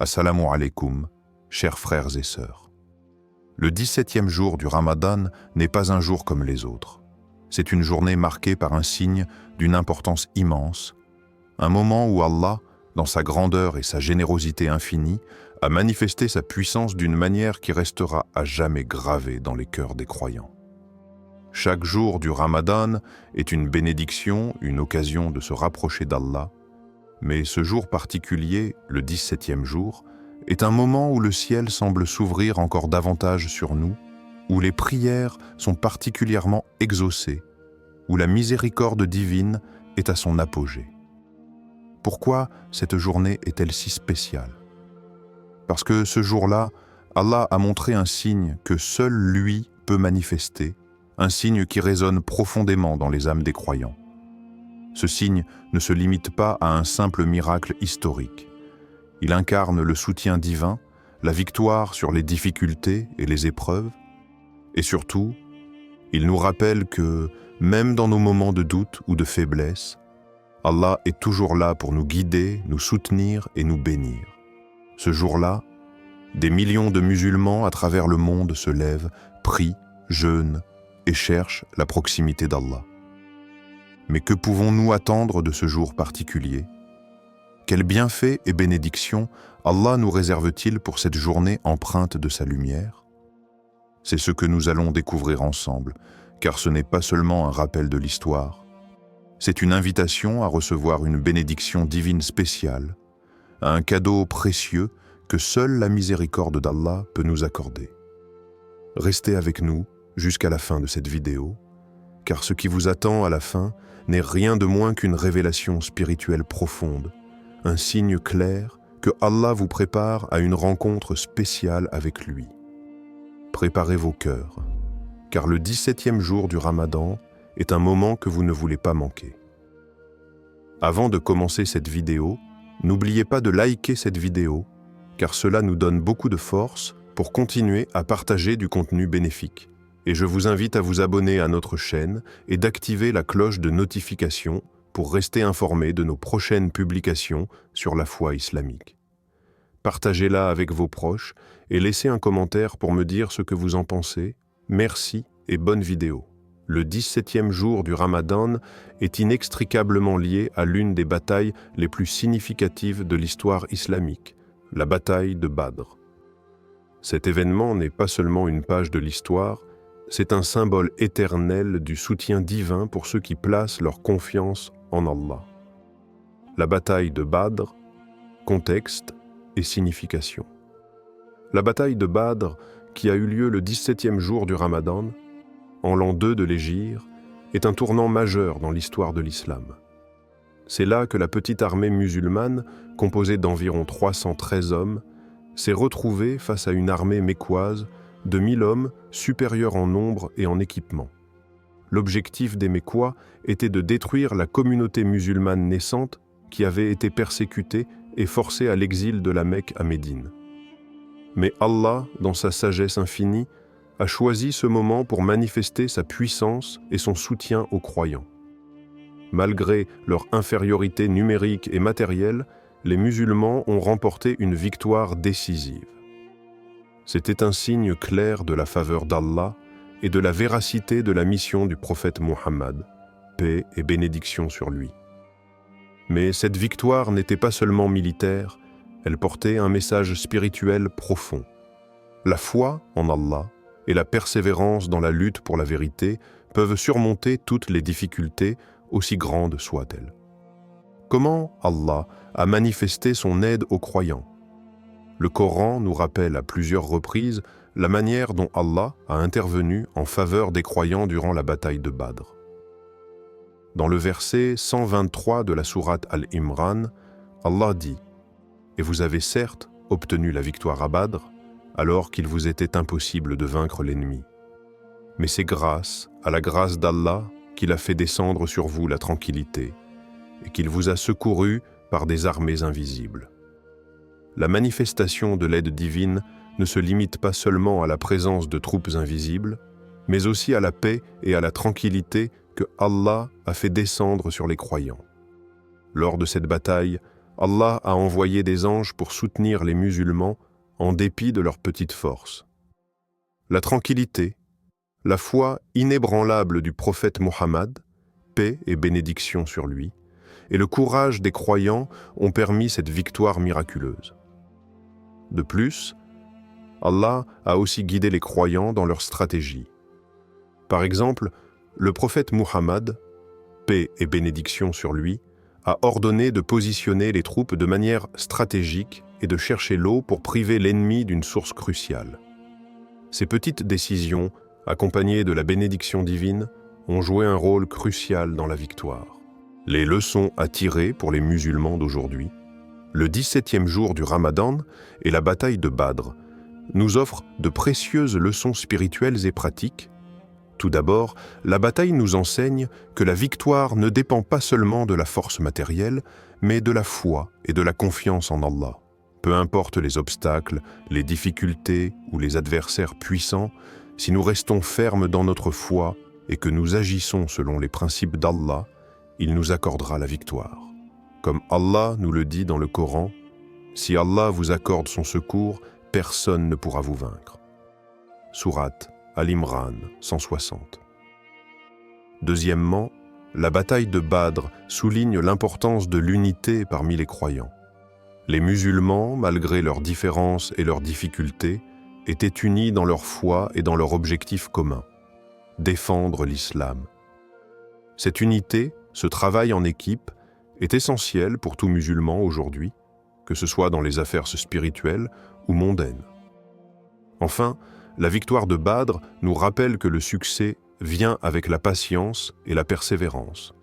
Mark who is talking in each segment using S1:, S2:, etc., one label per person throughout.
S1: Assalamu alaikum, chers frères et sœurs. Le 17e jour du Ramadan n'est pas un jour comme les autres. C'est une journée marquée par un signe d'une importance immense, un moment où Allah, dans sa grandeur et sa générosité infinie, a manifesté sa puissance d'une manière qui restera à jamais gravée dans les cœurs des croyants. Chaque jour du Ramadan est une bénédiction, une occasion de se rapprocher d'Allah, mais ce jour particulier, le 17e jour, est un moment où le ciel semble s'ouvrir encore davantage sur nous, où les prières sont particulièrement exaucées, où la miséricorde divine est à son apogée. Pourquoi cette journée est-elle si spéciale? Parce que ce jour-là, Allah a montré un signe que seul lui peut manifester, un signe qui résonne profondément dans les âmes des croyants. Ce signe ne se limite pas à un simple miracle historique. Il incarne le soutien divin, la victoire sur les difficultés et les épreuves, et surtout, il nous rappelle que, même dans nos moments de doute ou de faiblesse, Allah est toujours là pour nous guider, nous soutenir et nous bénir. Ce jour-là, des millions de musulmans à travers le monde se lèvent, prient, jeûnent et cherchent la proximité d'Allah. Mais que pouvons-nous attendre de ce jour particulier? Quels bienfaits et bénédictions Allah nous réserve-t-il pour cette journée empreinte de sa lumière? C'est ce que nous allons découvrir ensemble, car ce n'est pas seulement un rappel de l'histoire. C'est une invitation à recevoir une bénédiction divine spéciale, à un cadeau précieux que seule la miséricorde d'Allah peut nous accorder. Restez avec nous jusqu'à la fin de cette vidéo, car ce qui vous attend à la fin n'est rien de moins qu'une révélation spirituelle profonde, un signe clair que Allah vous prépare à une rencontre spéciale avec lui. Préparez vos cœurs, car le 17e jour du Ramadan est un moment que vous ne voulez pas manquer. Avant de commencer cette vidéo, n'oubliez pas de liker cette vidéo, car cela nous donne beaucoup de force pour continuer à partager du contenu bénéfique. Et je vous invite à vous abonner à notre chaîne et d'activer la cloche de notification pour rester informé de nos prochaines publications sur la foi islamique. Partagez-la avec vos proches et laissez un commentaire pour me dire ce que vous en pensez. Merci et bonne vidéo. Le 17e jour du Ramadan est inextricablement lié à l'une des batailles les plus significatives de l'histoire islamique, la bataille de Badr. Cet événement n'est pas seulement une page de l'histoire, c'est un symbole éternel du soutien divin pour ceux qui placent leur confiance en Allah. La bataille de Badr, contexte et signification. La bataille de Badr, qui a eu lieu le 17e jour du Ramadan, en l'an 2 de l'Hégire, est un tournant majeur dans l'histoire de l'islam. C'est là que la petite armée musulmane, composée d'environ 313 hommes, s'est retrouvée face à une armée mécoise de 1000 hommes supérieurs en nombre et en équipement. L'objectif des Mécois était de détruire la communauté musulmane naissante qui avait été persécutée et forcée à l'exil de la Mecque à Médine. Mais Allah, dans sa sagesse infinie, a choisi ce moment pour manifester sa puissance et son soutien aux croyants. Malgré leur infériorité numérique et matérielle, les musulmans ont remporté une victoire décisive. C'était un signe clair de la faveur d'Allah et de la véracité de la mission du prophète Muhammad, paix et bénédiction sur lui. Mais cette victoire n'était pas seulement militaire, elle portait un message spirituel profond. La foi en Allah et la persévérance dans la lutte pour la vérité peuvent surmonter toutes les difficultés, aussi grandes soient-elles. Comment Allah a manifesté son aide aux croyants? Le Coran nous rappelle à plusieurs reprises la manière dont Allah a intervenu en faveur des croyants durant la bataille de Badr. Dans le verset 123 de la sourate Al-Imran, Allah dit « Et vous avez certes obtenu la victoire à Badr, alors qu'il vous était impossible de vaincre l'ennemi. Mais c'est grâce à la grâce d'Allah qu'il a fait descendre sur vous la tranquillité et qu'il vous a secouru par des armées invisibles. » La manifestation de l'aide divine ne se limite pas seulement à la présence de troupes invisibles, mais aussi à la paix et à la tranquillité que Allah a fait descendre sur les croyants. Lors de cette bataille,
S2: Allah a envoyé des anges pour soutenir les musulmans en dépit de leur petite force. La tranquillité, la foi inébranlable du prophète Mohammed, paix et bénédiction sur lui, et le courage des croyants ont permis cette victoire miraculeuse. De plus, Allah a aussi guidé les croyants dans leur stratégie. Par exemple, le prophète Mohammed, paix et bénédiction sur lui, a ordonné de positionner les troupes de manière stratégique et de chercher l'eau pour priver l'ennemi d'une source cruciale. Ces petites décisions, accompagnées de la bénédiction divine, ont joué un rôle crucial dans la victoire. Les leçons à tirer pour les musulmans d'aujourd'hui. Le 17e jour du Ramadan et la bataille de Badr nous offrent de précieuses leçons spirituelles et pratiques. Tout d'abord, la bataille nous enseigne que la victoire ne dépend pas seulement de la force matérielle, mais de la foi et de la confiance en Allah. Peu importe les obstacles, les difficultés ou les adversaires puissants, si nous restons fermes dans notre foi et que nous agissons selon les principes d'Allah, il nous accordera la victoire. Comme Allah nous le dit dans le Coran, « Si Allah vous accorde son secours, personne ne pourra vous vaincre. » Sourate Al-Imran 160. Deuxièmement, la bataille de Badr souligne l'importance de l'unité parmi les croyants. Les musulmans, malgré leurs différences et leurs difficultés, étaient unis dans leur foi et dans leur objectif commun, défendre l'islam. Cette unité, ce travail en équipe, est essentiel pour tout musulman aujourd'hui, que ce soit dans les affaires spirituelles ou mondaines. Enfin, la victoire de Badr nous rappelle que le succès vient avec la patience et la persévérance.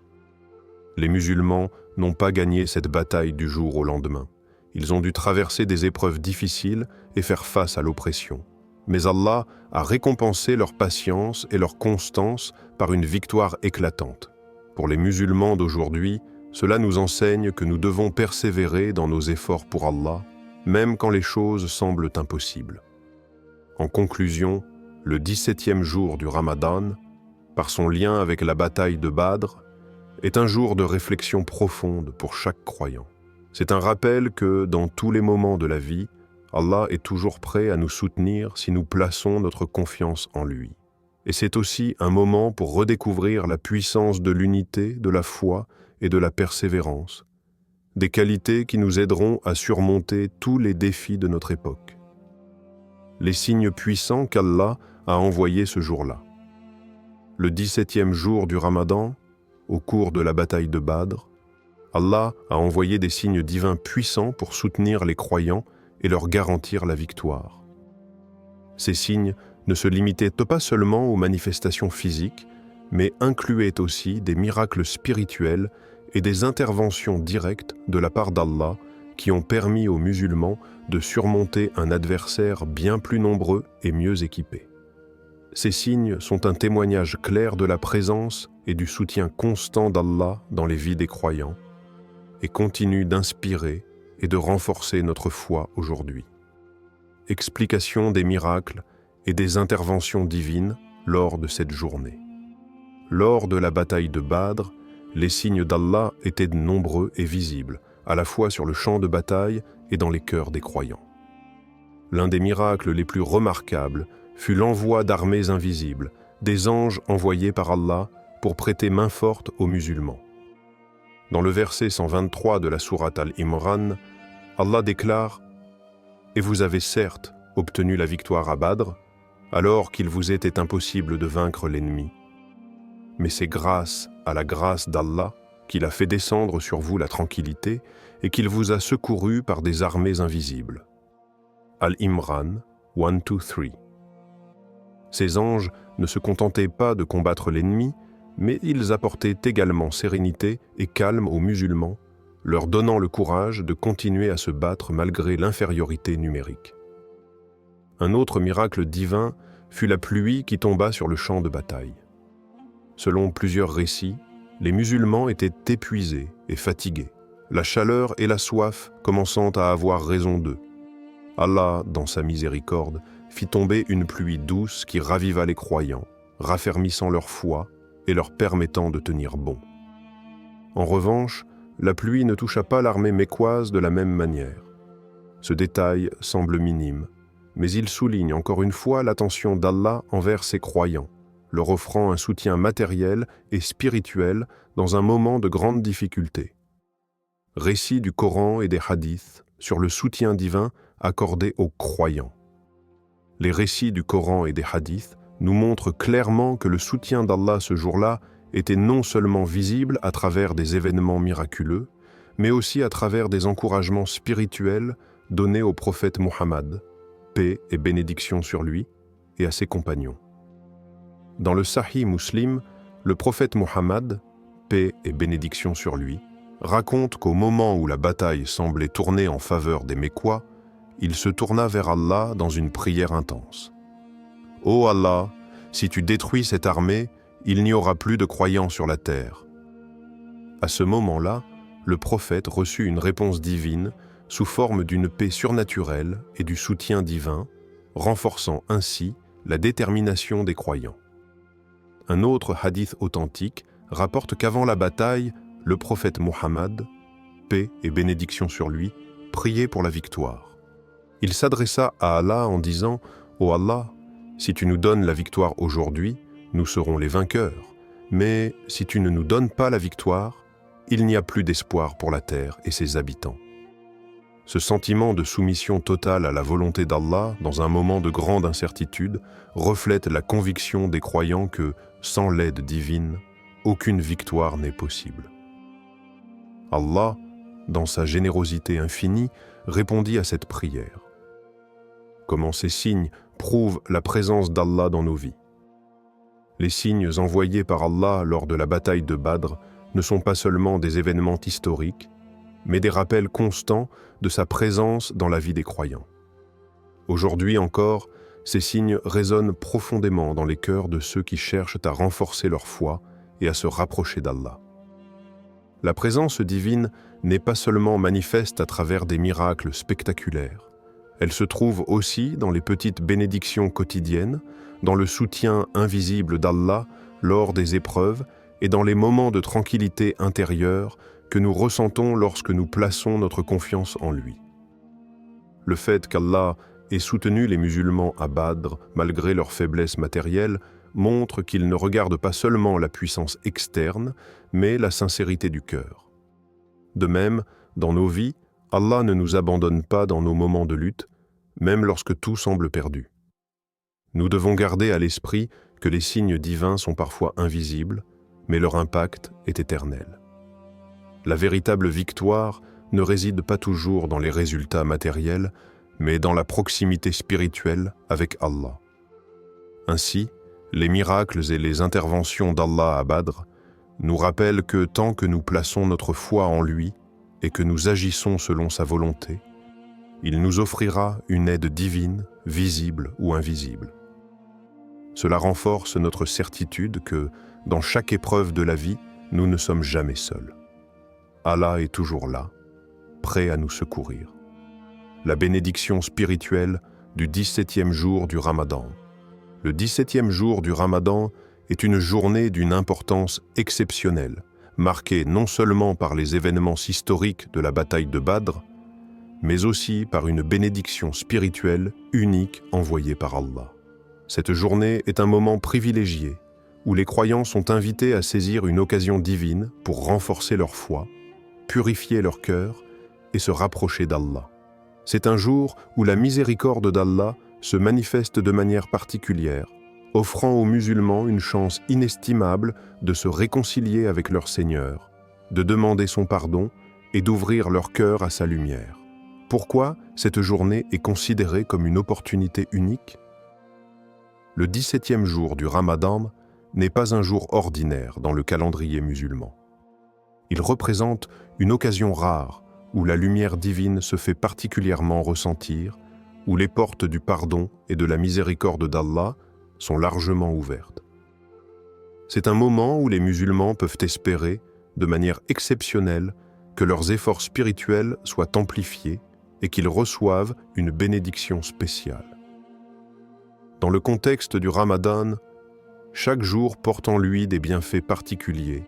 S2: Les musulmans n'ont pas gagné cette bataille du jour au lendemain. Ils ont dû traverser des épreuves difficiles et faire face à l'oppression. Mais Allah a récompensé leur patience et leur constance par une victoire éclatante. Pour les musulmans d'aujourd'hui, cela nous enseigne que nous devons persévérer dans nos efforts pour Allah, même quand les choses semblent impossibles. En conclusion, le 17e jour du Ramadan, par son lien avec la bataille de Badr, est un jour de réflexion profonde pour chaque croyant. C'est un rappel que, dans tous les moments de la vie, Allah est toujours prêt à nous soutenir si nous plaçons notre confiance en lui. Et c'est aussi un moment pour redécouvrir la puissance de l'unité, de la foi et de la persévérance, des qualités qui nous aideront à surmonter tous les défis de notre époque. Les signes puissants qu'Allah a envoyés ce jour-là. Le 17e jour du Ramadan, au cours de la bataille de Badr, Allah a envoyé des signes divins puissants pour soutenir les croyants et leur garantir la victoire. Ces signes ne se limitaient pas seulement aux manifestations physiques, mais incluaient aussi des miracles spirituels et des interventions directes de la part d'Allah qui ont permis aux musulmans de surmonter un adversaire bien plus nombreux et mieux équipé. Ces signes sont un témoignage clair de la présence et du soutien constant d'Allah dans les vies des croyants et continuent d'inspirer et de renforcer notre foi aujourd'hui. Explication des miracles et des interventions divines lors de cette journée. Lors de la bataille de Badr, les signes d'Allah étaient nombreux et visibles, à la fois sur le champ de bataille et dans les cœurs des croyants. L'un des miracles les plus remarquables fut l'envoi d'armées invisibles, des anges envoyés par Allah pour prêter main forte aux musulmans. Dans le verset 123 de la sourate Al-Imran, Allah déclare « Et vous avez certes obtenu la victoire à Badr, alors qu'il vous était impossible de vaincre l'ennemi. Mais c'est grâce à la grâce d'Allah qu'il a fait descendre sur vous la tranquillité et qu'il vous a secouru par des armées invisibles. » Al-Imran 1-3. Ces anges ne se contentaient pas de combattre l'ennemi, mais ils apportaient également sérénité et calme aux musulmans, leur donnant le courage de continuer à se battre malgré l'infériorité numérique. Un autre miracle divin fut la pluie qui tomba sur le champ de bataille. Selon plusieurs récits, les musulmans étaient épuisés et fatigués, la chaleur et la soif commençant à avoir raison d'eux. Allah, dans sa miséricorde, fit tomber une pluie douce qui raviva les croyants, raffermissant leur foi et leur permettant de tenir bon. En revanche, la pluie ne toucha pas l'armée mécoise de la même manière. Ce détail semble minime, mais il souligne encore une fois l'attention d'Allah envers ses croyants, leur offrant un soutien matériel et spirituel dans un moment de grande difficulté. Récit du Coran et des hadiths sur le soutien divin accordé aux croyants. Les récits du Coran et des hadiths nous montrent clairement que le soutien d'Allah ce jour-là était non seulement visible à travers des événements miraculeux, mais aussi à travers des encouragements spirituels donnés au prophète Muhammad, paix et bénédiction sur lui, et à ses compagnons. Dans le Sahih Muslim, le prophète Muhammad, paix et bénédiction sur lui, raconte qu'au moment où la bataille semblait tourner en faveur des Mécois, il se tourna vers Allah dans une prière intense. « Ô Allah, si tu détruis cette armée, il n'y aura plus de croyants sur la terre. » À ce moment-là, le prophète reçut une réponse divine sous forme d'une paix surnaturelle et du soutien divin, renforçant ainsi la détermination des croyants. Un autre hadith authentique rapporte qu'avant la bataille, le prophète Muhammad, paix et bénédiction sur lui, priait pour la victoire. Il s'adressa à Allah en disant « Ô Allah, si tu nous donnes la victoire aujourd'hui, nous serons les vainqueurs. Mais si tu ne nous donnes pas la victoire, il n'y a plus d'espoir pour la terre et ses habitants. » Ce sentiment de soumission totale à la volonté d'Allah dans un moment de grande incertitude reflète la conviction des croyants que, sans l'aide divine, aucune victoire n'est possible. Allah, dans sa générosité infinie, répondit à cette prière. Comment ces signes prouvent la présence d'Allah dans nos vies? Les signes envoyés par Allah lors de la bataille de Badr ne sont pas seulement des événements historiques, mais des rappels constants de sa présence dans la vie des croyants. Aujourd'hui encore, ces signes résonnent profondément dans les cœurs de ceux qui cherchent à renforcer leur foi et à se rapprocher d'Allah. La présence divine n'est pas seulement manifeste à travers des miracles spectaculaires. Elle se trouve aussi dans les petites bénédictions quotidiennes, dans le soutien invisible d'Allah lors des épreuves et dans les moments de tranquillité intérieure que nous ressentons lorsque nous plaçons notre confiance en lui. Le fait qu'Allah ait soutenu les musulmans à Badr malgré leur faiblesse matérielle montre qu'il ne regarde pas seulement la puissance externe, mais la sincérité du cœur. De même, dans nos vies, Allah ne nous abandonne pas dans nos moments de lutte, même lorsque tout semble perdu. Nous devons garder à l'esprit que les signes divins sont parfois invisibles, mais leur impact est éternel. La véritable victoire ne réside pas toujours dans les résultats matériels, mais dans la proximité spirituelle avec Allah. Ainsi, les miracles et les interventions d'Allah à Badr nous rappellent que tant que nous plaçons notre foi en lui et que nous agissons selon sa volonté, il nous offrira une aide divine, visible ou invisible. Cela renforce notre certitude que, dans chaque épreuve de la vie, nous ne sommes jamais seuls. Allah est toujours là, prêt à nous secourir. La bénédiction spirituelle du 17e jour du Ramadan. Le 17e jour du Ramadan est une journée d'une importance exceptionnelle, marquée non seulement par les événements historiques de la bataille de Badr, mais aussi par une bénédiction spirituelle unique envoyée par Allah. Cette journée est un moment privilégié où les croyants sont invités à saisir une occasion divine pour renforcer leur foi, purifier leur cœur et se rapprocher d'Allah. C'est un jour où la miséricorde d'Allah se manifeste de manière particulière, offrant aux musulmans une chance inestimable de se réconcilier avec leur Seigneur, de demander son pardon et d'ouvrir leur cœur à sa lumière. Pourquoi cette journée est considérée comme une opportunité unique? Le 17e jour du Ramadan n'est pas un jour ordinaire dans le calendrier musulman. Il représente une occasion rare où la lumière divine se fait particulièrement ressentir, où les portes du pardon et de la miséricorde d'Allah sont largement ouvertes. C'est un moment où les musulmans peuvent espérer, de manière exceptionnelle, que leurs efforts spirituels soient amplifiés et qu'ils reçoivent une bénédiction spéciale. Dans le contexte du Ramadan, chaque jour porte en lui des bienfaits particuliers,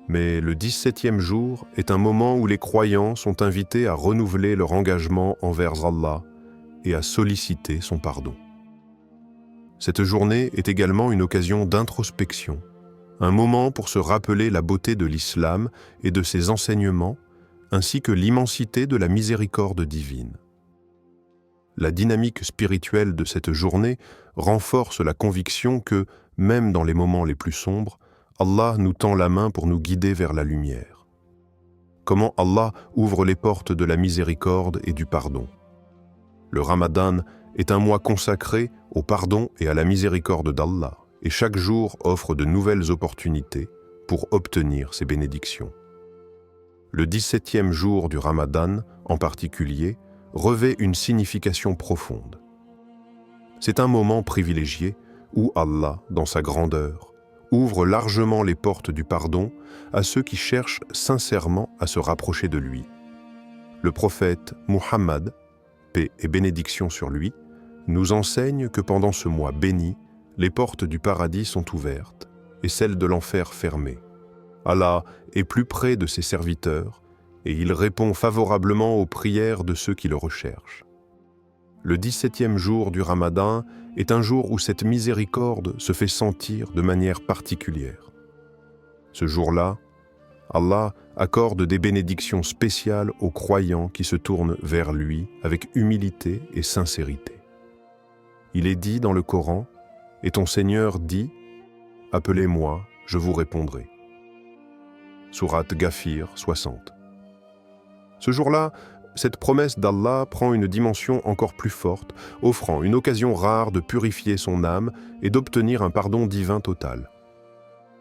S2: Mais le 17e jour est un moment où les croyants sont invités à renouveler leur engagement envers Allah et à solliciter son pardon. Cette journée est également une occasion d'introspection, un moment pour se rappeler la beauté de l'islam et de ses enseignements, ainsi que l'immensité de la miséricorde divine. La dynamique spirituelle de cette journée renforce la conviction que, même dans les moments les plus sombres, Allah nous tend la main pour nous guider vers la lumière. Comment Allah ouvre les portes de la miséricorde et du pardon. Le Ramadan est un mois consacré au pardon et à la miséricorde d'Allah, et chaque jour offre de nouvelles opportunités pour obtenir ces bénédictions. Le 17e jour du Ramadan, en particulier, revêt une signification profonde. C'est un moment privilégié où Allah, dans sa grandeur, ouvre largement les portes du pardon à ceux qui cherchent sincèrement à se rapprocher de lui. Le prophète Muhammad, paix et bénédiction sur lui, nous enseigne que pendant ce mois béni, les portes du paradis sont ouvertes et celles de l'enfer fermées. Allah est plus près de ses serviteurs et il répond favorablement aux prières de ceux qui le recherchent. Le 17e jour du Ramadan est un jour où cette miséricorde se fait sentir de manière particulière. Ce jour-là, Allah accorde des bénédictions spéciales aux croyants qui se tournent vers lui avec humilité et sincérité. Il est dit dans le Coran, et ton Seigneur dit « Appelez-moi, je vous répondrai ». Sourate Ghafir 60. Ce jour-là, cette promesse d'Allah prend une dimension encore plus forte, offrant une occasion rare de purifier son âme et d'obtenir un pardon divin total.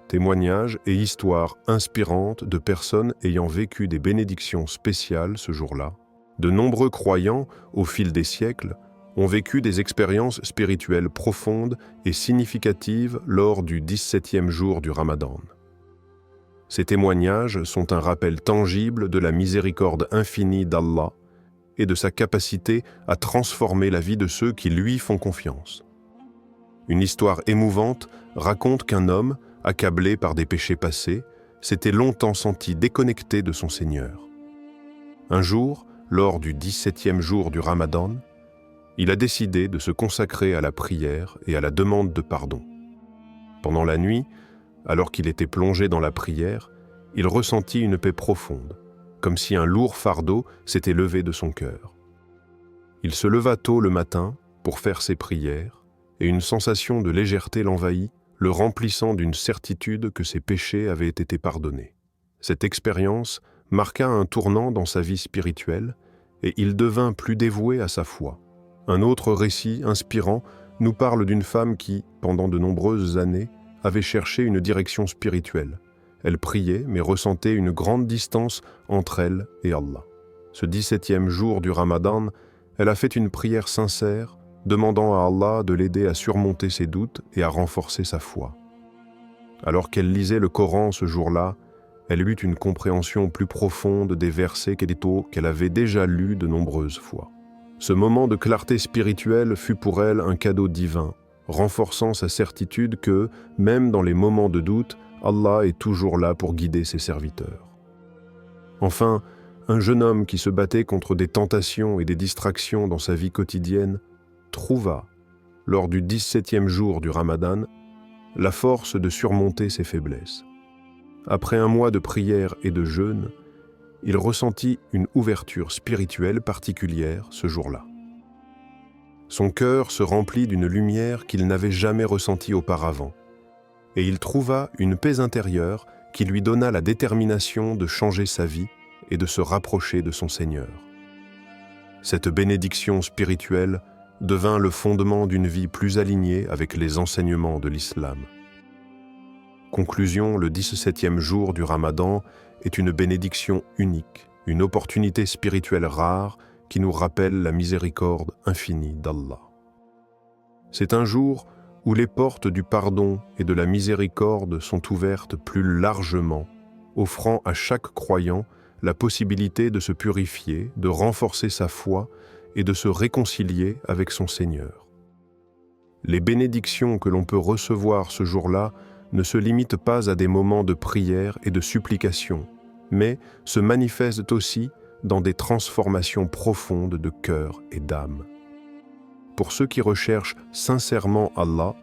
S2: Témoignages et histoires inspirantes de personnes ayant vécu des bénédictions spéciales ce jour-là. De nombreux croyants, au fil des siècles, ont vécu des expériences spirituelles profondes et significatives lors du 17e jour du Ramadan. Ces témoignages sont un rappel tangible de la miséricorde infinie d'Allah et de sa capacité à transformer la vie de ceux qui lui font confiance. Une histoire émouvante raconte qu'un homme, accablé par des péchés passés, s'était longtemps senti déconnecté de son Seigneur. Un jour, lors du 17e jour du Ramadan, il a décidé de se consacrer à la prière et à la demande de pardon. Pendant la nuit, alors qu'il était plongé dans la prière, il ressentit une paix profonde, comme si un lourd fardeau s'était levé de son cœur. Il se leva tôt le matin pour faire ses prières, et une sensation de légèreté l'envahit, le remplissant d'une certitude que ses péchés avaient été pardonnés. Cette expérience marqua un tournant dans sa vie spirituelle, et il devint plus dévoué à sa foi. Un autre récit inspirant nous parle d'une femme qui, pendant de nombreuses années, avait cherché une direction spirituelle. Elle priait, mais ressentait une grande distance entre elle et Allah. Ce 17e jour du Ramadan, elle a fait une prière sincère, demandant à Allah de l'aider à surmonter ses doutes et à renforcer sa foi. Alors qu'elle lisait le Coran ce jour-là, elle eut une compréhension plus profonde des versets qu'elle avait déjà lus de nombreuses fois. Ce moment de clarté spirituelle fut pour elle un cadeau divin, renforçant sa certitude que, même dans les moments de doute, Allah est toujours là pour guider ses serviteurs. Enfin, un jeune homme qui se battait contre des tentations et des distractions dans sa vie quotidienne trouva, lors du 17e jour du Ramadan, la force de surmonter ses faiblesses. Après un mois de prière et de jeûne, il ressentit une ouverture spirituelle particulière ce jour-là. Son cœur se remplit d'une lumière qu'il n'avait jamais ressentie auparavant, et il trouva une paix intérieure qui lui donna la détermination de changer sa vie et de se rapprocher de son Seigneur. Cette bénédiction spirituelle devint le fondement d'une vie plus alignée avec les enseignements de l'islam. Conclusion, le 17e jour du Ramadan est une bénédiction unique, une opportunité spirituelle rare qui nous rappelle la miséricorde infinie d'Allah. C'est un jour où les portes du pardon et de la miséricorde sont ouvertes plus largement, offrant à chaque croyant la possibilité de se purifier, de renforcer sa foi et de se réconcilier avec son Seigneur. Les bénédictions que l'on peut recevoir ce jour-là ne se limite pas à des moments de prière et de supplication, mais se manifeste aussi dans des transformations profondes de cœur et d'âme. Pour ceux qui recherchent sincèrement Allah,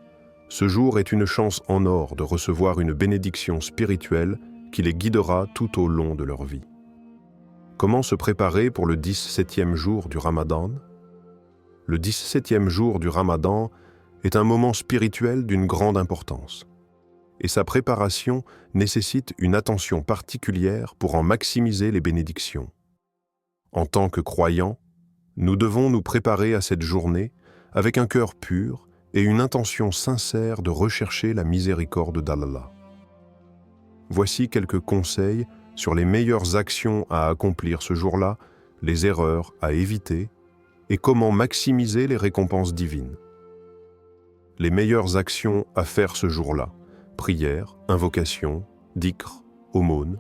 S2: ce jour est une chance en or de recevoir une bénédiction spirituelle qui les guidera tout au long de leur vie. Comment se préparer pour le 17e jour du Ramadan? Le 17e jour du Ramadan est un moment spirituel d'une grande importance, et sa préparation nécessite une attention particulière pour en maximiser les bénédictions. En tant que croyants, nous devons nous préparer à cette journée avec un cœur pur et une intention sincère de rechercher la miséricorde d'Allah. Voici quelques conseils sur les meilleures actions à accomplir ce jour-là, les erreurs à éviter et comment maximiser les récompenses divines. Les meilleures actions à faire ce jour-là: prière, invocation, dhikr, aumône,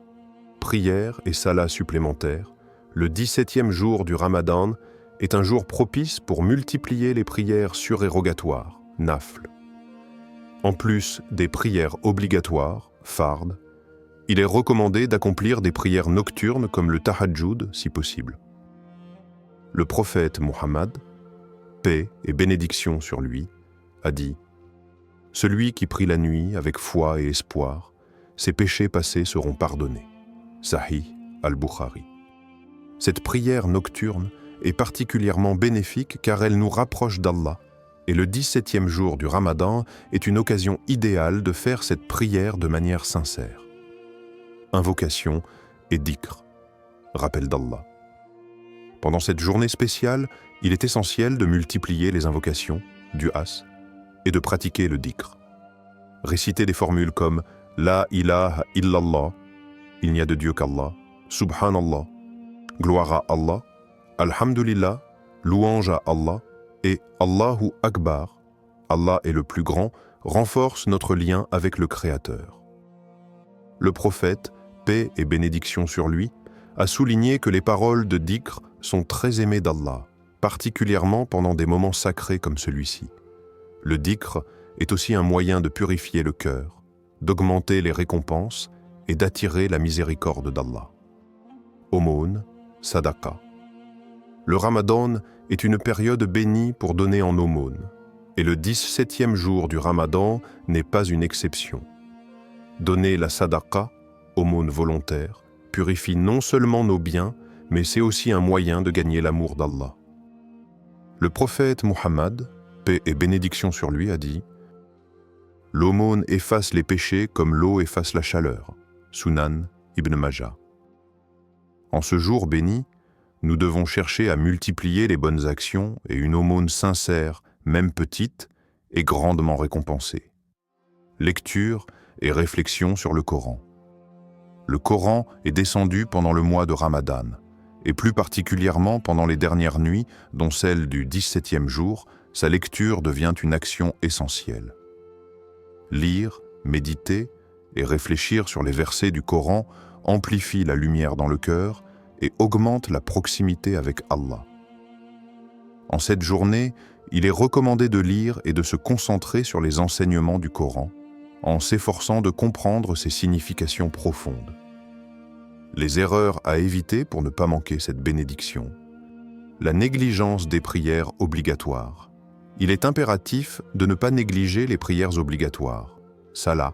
S2: prière et salat supplémentaires. Le 17e jour du Ramadan est un jour propice pour multiplier les prières surérogatoires, nafl. En plus des prières obligatoires, fard, il est recommandé d'accomplir des prières nocturnes comme le tahajjud si possible. Le prophète Muhammad, paix et bénédiction sur lui, a dit: « Celui qui prie la nuit avec foi et espoir, ses péchés passés seront pardonnés. » Sahih al-Bukhari. Cette prière nocturne est particulièrement bénéfique car elle nous rapproche d'Allah, et le 17e jour du Ramadan est une occasion idéale de faire cette prière de manière sincère. Invocation et dhikr, rappel d'Allah. Pendant cette journée spéciale, il est essentiel de multiplier les invocations, du'as, et de pratiquer le dhikr. Réciter des formules comme « La ilaha illallah » « Il n'y a de Dieu qu'Allah » « Subhanallah » « Gloire à Allah » « Alhamdulillah » « Louange à Allah » et « Allahu Akbar » « Allah est le plus grand » renforce notre lien avec le Créateur. Le prophète, paix et bénédiction sur lui, a souligné que les paroles de dhikr sont très aimées d'Allah, particulièrement pendant des moments sacrés comme celui-ci. Le dhikr est aussi un moyen de purifier le cœur, d'augmenter les récompenses et d'attirer la miséricorde d'Allah. Aumône, sadaqa. Le Ramadan est une période bénie pour donner en aumône, et le 17e jour du Ramadan n'est pas une exception. Donner la sadaqa, aumône volontaire, purifie non seulement nos biens, mais c'est aussi un moyen de gagner l'amour d'Allah. Le prophète Muhammad, paix et bénédiction sur lui, a dit: « L'aumône efface les péchés comme l'eau efface la chaleur. » Sunan Ibn Majah. En ce jour béni, nous devons chercher à multiplier les bonnes actions et une aumône sincère, même petite, est grandement récompensée. Lecture et réflexion sur le Coran. Le Coran est descendu pendant le mois de Ramadan, et plus particulièrement pendant les dernières nuits, dont celle du 17e jour, sa lecture devient une action essentielle. Lire, méditer et réfléchir sur les versets du Coran amplifie la lumière dans le cœur et augmente la proximité avec Allah. En cette journée, il est recommandé de lire et de se concentrer sur les enseignements du Coran, en s'efforçant de comprendre ses significations profondes. Les erreurs à éviter pour ne pas manquer cette bénédiction. La négligence des prières obligatoires. Il est impératif de ne pas négliger les prières obligatoires, salat,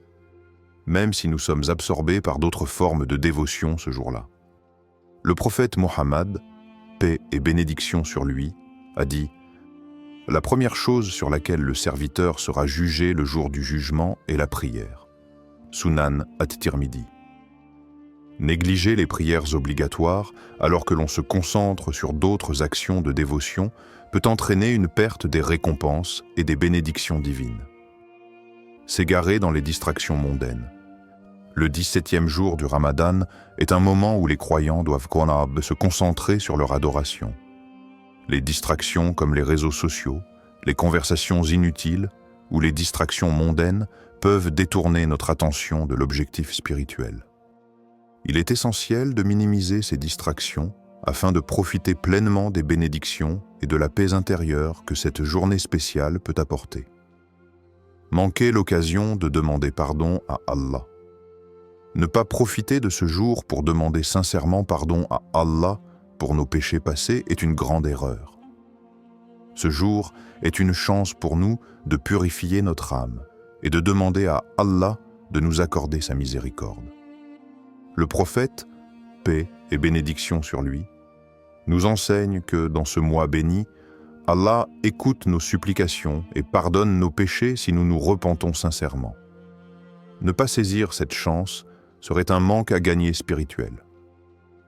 S2: même si nous sommes absorbés par d'autres formes de dévotion ce jour-là. Le prophète Muhammad, paix et bénédiction sur lui, a dit: « La première chose sur laquelle le serviteur sera jugé le jour du jugement est la prière. » Sunan at-Tirmidhi. Négliger les prières obligatoires alors que l'on se concentre sur d'autres actions de dévotion peut entraîner une perte des récompenses et des bénédictions divines. S'égarer dans les distractions mondaines. Le 17e jour du Ramadan est un moment où les croyants doivent se concentrer sur leur adoration. Les distractions comme les réseaux sociaux, les conversations inutiles ou les distractions mondaines peuvent détourner notre attention de l'objectif spirituel. Il est essentiel de minimiser ces distractions afin de profiter pleinement des bénédictions et de la paix intérieure que cette journée spéciale peut apporter.
S1: Manquer l'occasion de demander pardon à Allah. Ne pas profiter de ce jour pour demander sincèrement pardon à Allah pour nos péchés passés est une grande erreur. Ce jour est une chance pour nous de purifier notre âme et de demander à Allah de nous accorder sa miséricorde. Le prophète, paix et bénédiction sur lui, nous enseigne que dans ce mois béni, Allah écoute nos supplications et pardonne nos péchés si nous nous repentons sincèrement. Ne pas saisir cette chance serait un manque à gagner spirituel.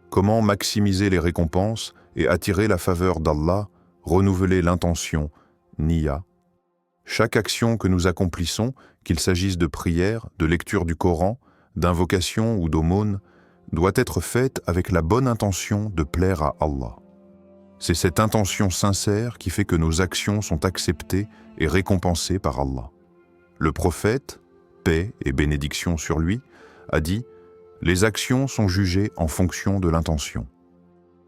S1: Comment maximiser les récompenses et attirer la faveur d'Allah, renouveler l'intention, niya. Chaque action que nous accomplissons, qu'il s'agisse de prière, de lecture du Coran, d'invocation ou d'aumône, doit être faite avec la bonne intention de plaire à Allah. C'est cette intention sincère qui fait que nos actions sont acceptées et récompensées par Allah. Le prophète, paix et bénédiction sur lui, a dit « Les actions sont jugées en fonction de l'intention ».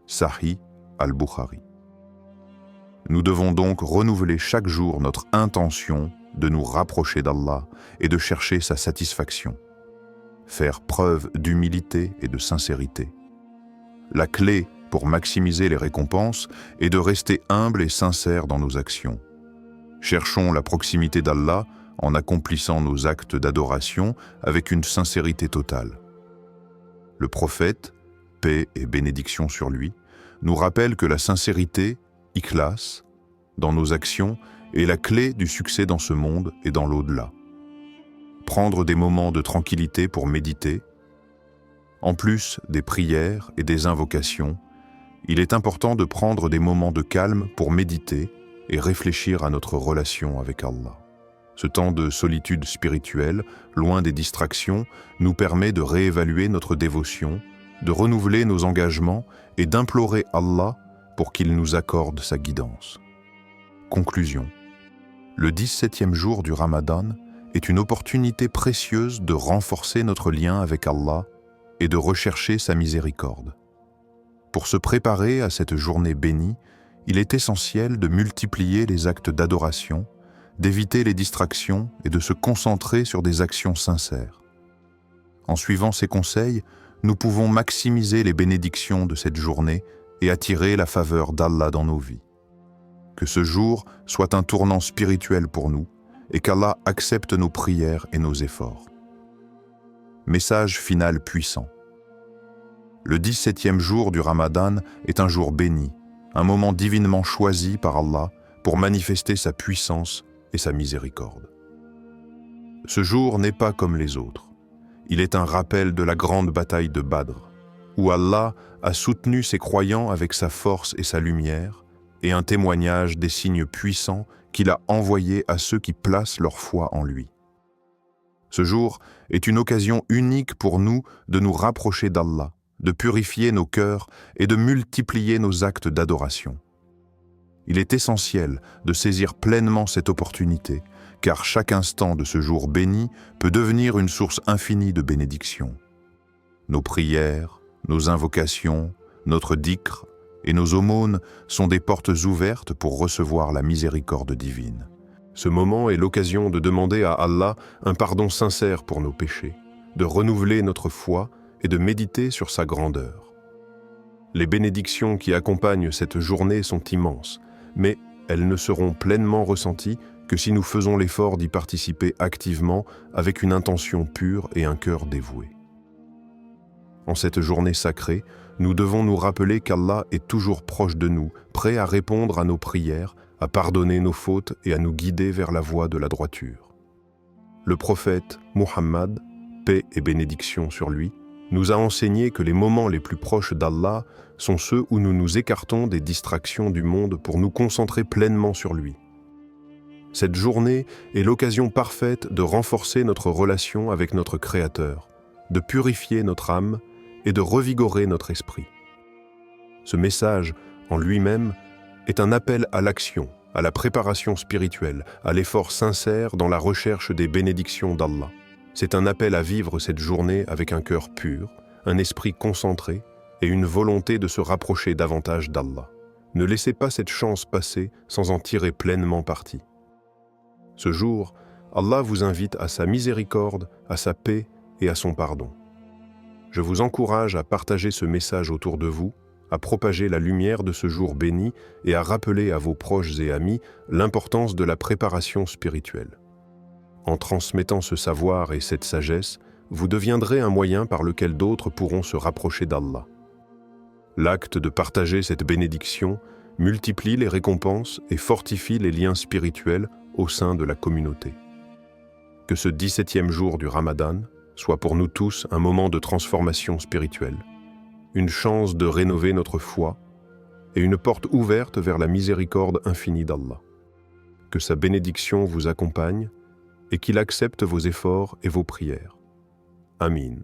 S1: Sahih al-Bukhari. Nous devons donc renouveler chaque jour notre intention de nous rapprocher d'Allah et de chercher sa satisfaction. Faire preuve d'humilité et de sincérité. La clé pour maximiser les récompenses est de rester humble et sincère dans nos actions. Cherchons la proximité d'Allah en accomplissant nos actes d'adoration avec une sincérité totale. Le prophète, paix et bénédiction sur lui, nous rappelle que la sincérité, ikhlas, dans nos actions est la clé du succès dans ce monde et dans l'au-delà. Prendre des moments de tranquillité pour méditer. En plus des prières et des invocations, il est important de prendre des moments de calme pour méditer et réfléchir à notre relation avec Allah. Ce temps de solitude spirituelle, loin des distractions, nous permet de réévaluer notre dévotion, de renouveler nos engagements et d'implorer Allah pour qu'il nous accorde sa guidance. Conclusion. Le 17e jour du Ramadan est une opportunité précieuse de renforcer notre lien avec Allah et de rechercher sa miséricorde. Pour se préparer à cette journée bénie, il est essentiel de multiplier les actes d'adoration, d'éviter les distractions et de se concentrer sur des actions sincères. En suivant ces conseils, nous pouvons maximiser les bénédictions de cette journée et attirer la faveur d'Allah dans nos vies. Que ce jour soit un tournant spirituel pour nous et qu'Allah accepte nos prières et nos efforts. Message final puissant. Le 17e jour du Ramadan est un jour béni, un moment divinement choisi par Allah pour manifester sa puissance et sa miséricorde. Ce jour n'est pas comme les autres. Il est un rappel de la grande bataille de Badr, où Allah a soutenu ses croyants avec sa force et sa lumière, et un témoignage des signes puissants qu'il a envoyés à ceux qui placent leur foi en lui. Ce jour est une occasion unique pour nous de nous rapprocher d'Allah, de purifier nos cœurs et de multiplier nos actes d'adoration. Il est essentiel de saisir pleinement cette opportunité, car chaque instant de ce jour béni peut devenir une source infinie de bénédictions. Nos prières, nos invocations, notre dhikr et nos aumônes sont des portes ouvertes pour recevoir la miséricorde divine. Ce moment est l'occasion de demander à Allah un pardon sincère pour nos péchés, de renouveler notre foi et de méditer sur sa grandeur. Les bénédictions qui accompagnent cette journée sont immenses, mais elles ne seront pleinement ressenties que si nous faisons l'effort d'y participer activement avec une intention pure et un cœur dévoué. En cette journée sacrée, nous devons nous rappeler qu'Allah est toujours proche de nous, prêt à répondre à nos prières, à pardonner nos fautes et à nous guider vers la voie de la droiture. Le prophète Muhammad, paix et bénédiction sur lui, nous a enseigné que les moments les plus proches d'Allah sont ceux où nous nous écartons des distractions du monde pour nous concentrer pleinement sur lui. Cette journée est l'occasion parfaite de renforcer notre relation avec notre Créateur, de purifier notre âme et de revigorer notre esprit. Ce message, en lui-même, est un appel à l'action, à la préparation spirituelle, à l'effort sincère dans la recherche des bénédictions d'Allah. C'est un appel à vivre cette journée avec un cœur pur, un esprit concentré et une volonté de se rapprocher davantage d'Allah. Ne laissez pas cette chance passer sans en tirer pleinement parti. Ce jour
S2: Allah vous invite à sa miséricorde, à sa paix et à son pardon. Je vous encourage à partager ce message autour de vous, à propager la lumière de ce jour béni et à rappeler à vos proches et amis l'importance de la préparation spirituelle. En transmettant ce savoir et cette sagesse, vous deviendrez un moyen par lequel d'autres pourront se rapprocher d'Allah. L'acte de partager cette bénédiction multiplie les récompenses et fortifie les liens spirituels au sein de la communauté. Que ce 17e jour du Ramadan soit pour nous tous un moment de transformation spirituelle, une chance de rénover notre foi et une porte ouverte vers la miséricorde infinie d'Allah. Que sa bénédiction vous accompagne et qu'il accepte vos efforts et vos prières. Amin.